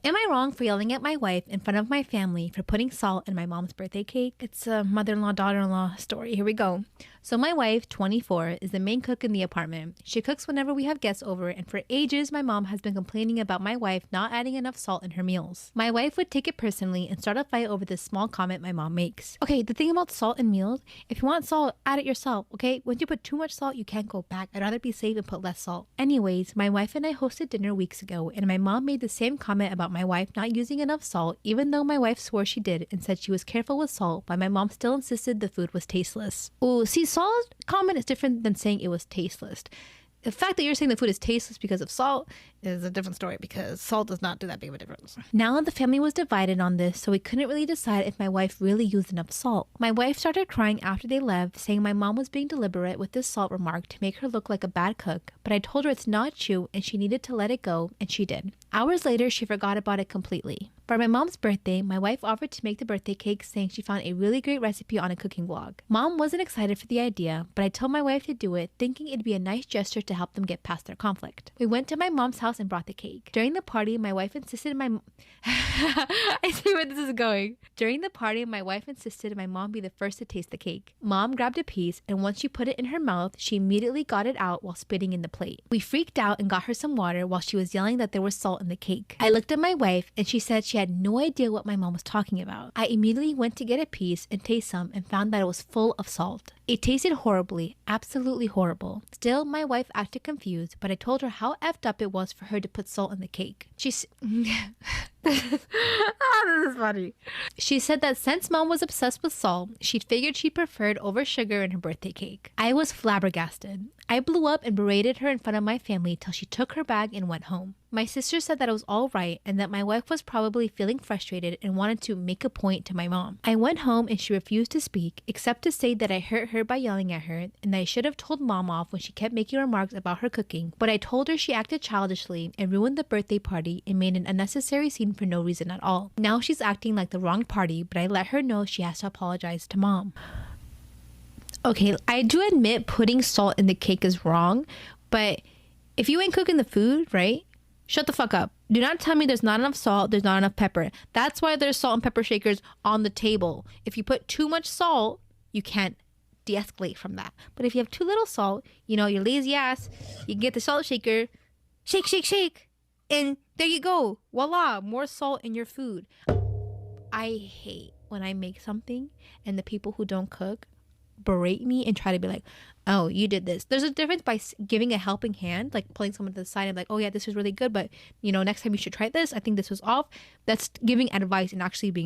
Am I wrong for yelling at my wife in front of my family for putting salt in my mom's birthday cake? It's a mother-in-law, daughter-in-law story. Here we go. So my wife, 24, is the main cook in the apartment. She cooks whenever we have guests over, and for ages, my mom has been complaining about my wife not adding enough salt in her meals. My wife would take it personally and start a fight over this small comment my mom makes. Okay, the thing about salt in meals, if you want salt, add it yourself, okay? Once you put too much salt, you can't go back. I'd rather be safe and put less salt. Anyways, my wife and I hosted dinner weeks ago, and my mom made the same comment about my wife not using enough salt, even though my wife swore she did and said she was careful with salt, but my mom still insisted the food was tasteless. Ooh, see, salt comment is different than saying it was tasteless. The fact that you're saying the food is tasteless because of salt is a different story, because salt does not do that big of a difference. Now the family was divided on this, so we couldn't really decide if my wife really used enough salt. My wife started crying after they left, saying my mom was being deliberate with this salt remark to make her look like a bad cook, but I told her it's not true and she needed to let it go, and she did. Hours later, she forgot about it completely. For my mom's birthday, my wife offered to make the birthday cake, saying she found a really great recipe on a cooking blog. Mom wasn't excited for the idea, but I told my wife to do it, thinking it'd be a nice gesture to help them get past their conflict. We went to my mom's house and brought the cake. During the party, my wife insisted I see where this is going. During the party, my wife insisted my mom be the first to taste the cake. Mom grabbed a piece, and once she put it in her mouth, she immediately got it out while spitting in the plate. We freaked out and got her some water while she was yelling that there was salt in the cake. I looked at my wife, and she said she had no idea what my mom was talking about. I immediately went to get a piece and taste some and found that it was full of salt. It tasted horribly, absolutely horrible. Still, my wife acted confused, but I told her how effed up it was for her to put salt in the cake. This is funny. She said that since mom was obsessed with salt, she figured she preferred over sugar in her birthday cake. I was flabbergasted. I blew up and berated her in front of my family till she took her bag and went home. My sister said that it was all right and that my wife was probably feeling frustrated and wanted to make a point to my mom. I went home and she refused to speak, except to say that I hurt her by yelling at her and that I should have told mom off when she kept making remarks about her cooking, but I told her she acted childishly and ruined the birthday party and made an unnecessary scene for no reason at all. Now she's acting like the wrong party, but I let her know she has to apologize to mom. Okay, I do admit putting salt in the cake is wrong, but if you ain't cooking the food, right? Shut the fuck up. Do not tell me there's not enough salt, there's not enough pepper. That's why there's salt and pepper shakers on the table. If you put too much salt, you can't de-escalate from that. But if you have too little salt, you know, your lazy ass, you can get the salt shaker, shake, shake, shake, and there you go. Voila, more salt in your food. I hate when I make something and the people who don't cook berate me and try to be like, oh, you did this. There's a difference by giving a helping hand, like pulling someone to the side and like, oh yeah, this was really good, but you know, next time you should try this. I think this was off. That's giving advice and actually being